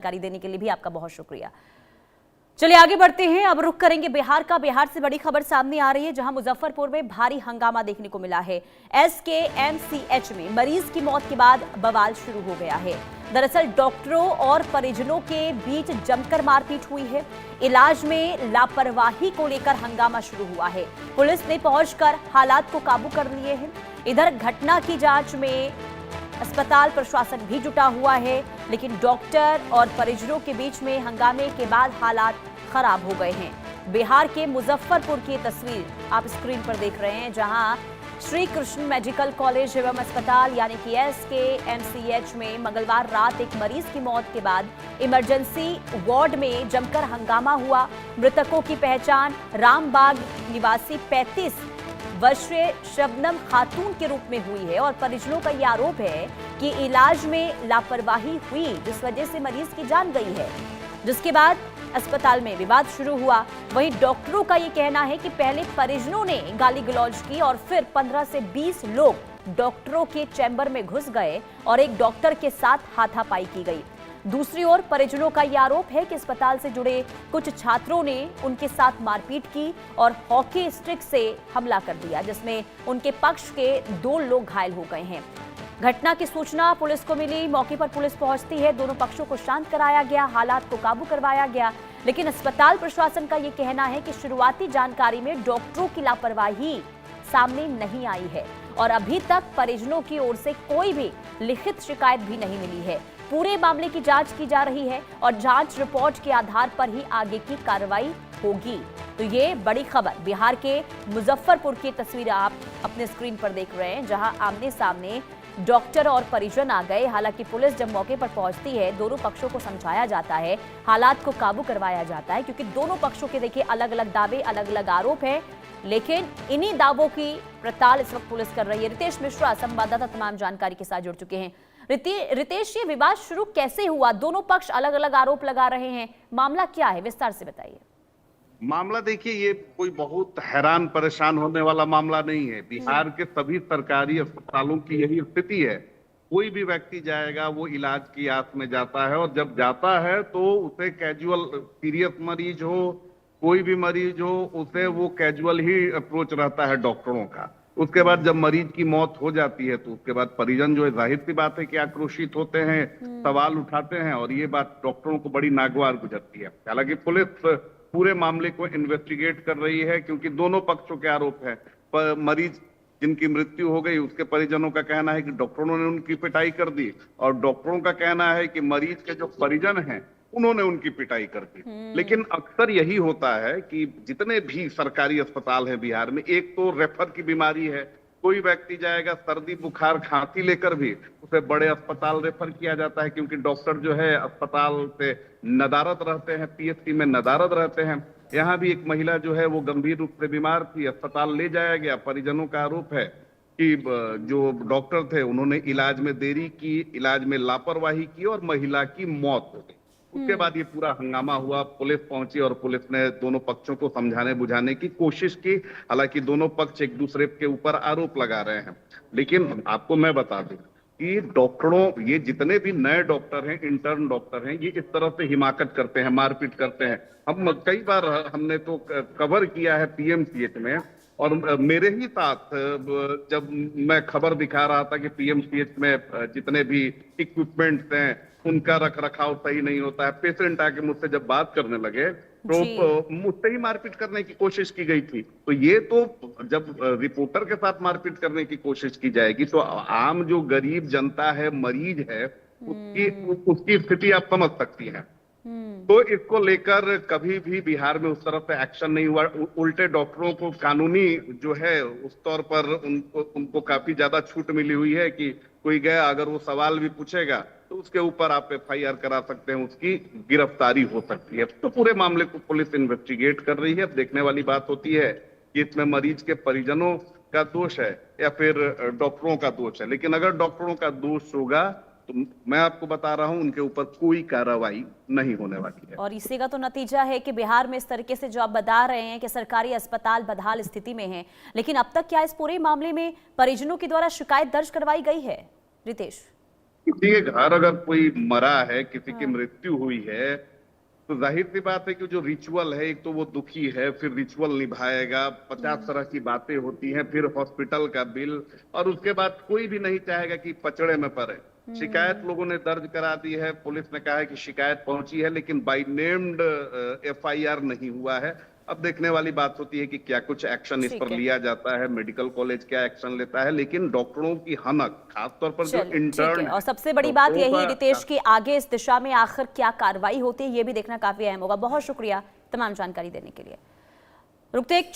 जानकारी देने के लिए भी आपका बहुत शुक्रिया। चलिए आगे बढ़ते हैं, अब रुख करेंगे बिहार का। बिहार से बड़ी खबर सामने आ रही है, जहां मुजफ्फरपुर में भारी हंगामा देखने को मिला है। एसकेएमसीएच में मरीज की मौत के बाद बवाल शुरू हो गया है। दरअसल डॉक्टरों और परिजनों के बीच जमकर मारपीट हुई है। इलाज में लापरवाही को लेकर हंगामा शुरू हुआ है। पुलिस ने पहुंचकर हालात को काबू कर लिए हैं। इधर घटना की जांच में अस्पताल प्रशासन भी जुटा हुआ है, लेकिन डॉक्टर और परिजनों के बीच में हंगामे के बाद हालात खराब हो गए हैं। बिहार के मुजफ्फरपुर की तस्वीर आप स्क्रीन पर देख रहे हैं, जहां श्री कृष्ण मेडिकल कॉलेज एवं अस्पताल यानी कि एसकेएमसीएच में मंगलवार रात एक मरीज की मौत के बाद इमरजेंसी वार्ड में जमकर हंगामा हुआ। मृतकों की पहचान रामबाग निवासी 35 वर्षीय शबनम खातून के रूप में हुई है और परिजनों का यह आरोप है कि इलाज में लापरवाही हुई, जिस वजह से मरीज की जान गई है, जिसके बाद अस्पताल में विवाद शुरू हुआ। वहीं डॉक्टरों का यह कहना है कि पहले परिजनों ने गाली गलौज की और फिर 15 से 20 लोग डॉक्टरों के चैम्बर में घुस गए और एक डॉक्टर के साथ हाथापाई की गई। दूसरी ओर परिजनों का यह आरोप है कि अस्पताल से जुड़े कुछ छात्रों ने उनके साथ मारपीट की और हॉकी स्टिक से हमला कर दिया, जिसमें उनके पक्ष के 2 लोग घायल हो गए हैं। घटना की सूचना पुलिस को मिली, मौके पर पुलिस पहुंचती है, दोनों पक्षों को शांत कराया गया, हालात को काबू करवाया गया। लेकिन अस्पताल प्रशासन का यह कहना है कि शुरुआती जानकारी में डॉक्टरों की लापरवाही सामने नहीं आई है और अभी तक परिजनों की ओर से कोई भी लिखित शिकायत भी नहीं मिली है। पूरे मामले की जांच की जा रही है और जांच रिपोर्ट के आधार पर ही आगे की कार्रवाई होगी। तो ये बड़ी खबर, बिहार के मुजफ्फरपुर की तस्वीर आप अपने स्क्रीन पर देख रहे हैं, जहां आमने सामने डॉक्टर और परिजन आ गए। हालांकि पुलिस जब मौके पर पहुंचती है, दोनों पक्षों को समझाया जाता है, हालात को काबू करवाया जाता है, क्योंकि दोनों पक्षों के देखिए अलग अलग दावे, अलग अलग आरोप हैं, लेकिन इन्हीं दावों की पड़ताल इस वक्त पुलिस कर रही है। रितेश मिश्रा संवाददाता तमाम जानकारी के साथ जुड़ चुके हैं। रितेश, ये विवाद शुरू कैसे हुआ? दोनों पक्ष अलग अलग आरोप लगा रहे हैं, मामला क्या है, विस्तार से बताइए। मामला देखिए, ये कोई बहुत हैरान परेशान होने वाला मामला नहीं है। बिहार के सभी सरकारी अस्पतालों की यही स्थिति है। कोई भी व्यक्ति जाएगा, वो इलाज की आस में जाता है और जब जाता है तो उसे कैजुअल, सीरियस मरीज हो, कोई भी मरीज हो, उसे वो कैजुअल ही अप्रोच रहता है डॉक्टरों का। उसके बाद जब मरीज की मौत हो जाती है तो उसके बाद परिजन जो है, जाहिर सी बात है कि आक्रोशित होते हैं, सवाल उठाते हैं और ये बात डॉक्टरों को बड़ी नागवार गुजरती है। हालांकि पुलिस पूरे मामले को इन्वेस्टिगेट कर रही है, क्योंकि दोनों पक्षों के आरोप है। पर मरीज जिनकी मृत्यु हो गई, उसके परिजनों का कहना है कि डॉक्टरों ने उनकी पिटाई कर दी और डॉक्टरों का कहना है कि मरीज के जो परिजन हैं उन्होंने उनकी पिटाई कर दी। लेकिन अक्सर यही होता है कि जितने भी सरकारी अस्पताल हैं बिहार में, एक तो रेफर की बीमारी है। कोई व्यक्ति जाएगा सर्दी बुखार खांसी लेकर भी उसे बड़े अस्पताल रेफर किया जाता है, क्योंकि डॉक्टर जो है अस्पताल से नदारद रहते हैं, पीएचसी में नदारद रहते हैं। यहाँ भी एक महिला जो है वो गंभीर रूप से बीमार थी, अस्पताल ले जाया गया। परिजनों का आरोप है कि जो डॉक्टर थे उन्होंने इलाज में देरी की, इलाज में लापरवाही की और महिला की मौत हो गई। उसके बाद ये पूरा हंगामा हुआ, पुलिस पहुंची और पुलिस ने दोनों पक्षों को समझाने बुझाने की कोशिश की। हालांकि दोनों पक्ष एक दूसरे के ऊपर आरोप लगा रहे हैं। लेकिन आपको मैं बता दूं कि डॉक्टरों, ये जितने भी नए डॉक्टर हैं, इंटर्न डॉक्टर हैं, ये इस तरह से हिमाकत करते हैं, मारपीट करते हैं। हम कई बार हमने तो कवर किया है पीएमसीएच में, और मेरे ही साथ जब मैं खबर दिखा रहा था कि पीएमसीएच में जितने भी इक्विपमेंट्स हैं उनका रख रखाव सही नहीं होता है, पेशेंट आके मुझसे जब बात करने लगे तो मुझसे ही मारपीट करने की कोशिश की गई थी। तो ये तो जब रिपोर्टर के साथ मारपीट करने की कोशिश की जाएगी तो आम जो गरीब जनता है, मरीज है, उसकी स्थिति आप समझ सकती हैं। तो इसको लेकर कभी भी बिहार में उस तरह से एक्शन नहीं हुआ। उल्टे डॉक्टरों को कानूनी जो है उस तौर पर उनको काफी ज्यादा छूट मिली हुई है कि कोई गया, अगर वो सवाल भी पूछेगा तो उसके ऊपर आप एफआईआर करा सकते हैं, उसकी गिरफ्तारी हो सकती है। तो पूरे मामले को पुलिस इन्वेस्टिगेट कर रही है। अब देखने वाली बात होती है कि इसमें मरीज के परिजनों का दोष है या फिर डॉक्टरों का दोष है। लेकिन अगर डॉक्टरों का दोष होगा तो मैं आपको बता रहा हूं, उनके ऊपर कोई कार्रवाई नहीं होने वाली है। और इसी का तो नतीजा है कि बिहार में इस तरीके से जो आप बता रहे हैं कि सरकारी अस्पताल बदहाल स्थिति में है, लेकिन अब तक क्या इस पूरे मामले में परिजनों के द्वारा शिकायत दर्ज करवाई गई है? रितेश, किसी के घर अगर कोई मरा है, किसी की मृत्यु हुई है, तो जाहिर सी बात है कि जो रिचुअल है, एक तो वो दुखी है, फिर रिचुअल निभाएगा, 50 तरह की बातें होती हैं, फिर हॉस्पिटल का बिल, और उसके बाद कोई भी नहीं चाहेगा कि पचड़े में पड़े। शिकायत लोगों ने दर्ज करा दी है, पुलिस ने कहा है कि शिकायत पहुंची है, लेकिन बाई नेम्ड एफआईआर नहीं हुआ है। अब देखने वाली बात होती है कि क्या कुछ एक्शन इस ठीक पर है। लिया जाता है, मेडिकल कॉलेज क्या एक्शन लेता है, लेकिन डॉक्टरों की हनक, खासतौर पर जो चलिए, ठीक इंटर्न है। है और सबसे बड़ी बात डॉक्टरों यही का, रितेश कि आगे इस दिशा में आखिर क्या कार्रवाई होती है, ये भी देखना काफी अहम होगा। बहुत शुक्रिया तमाम जानकारी देने के लिए। रुकते एक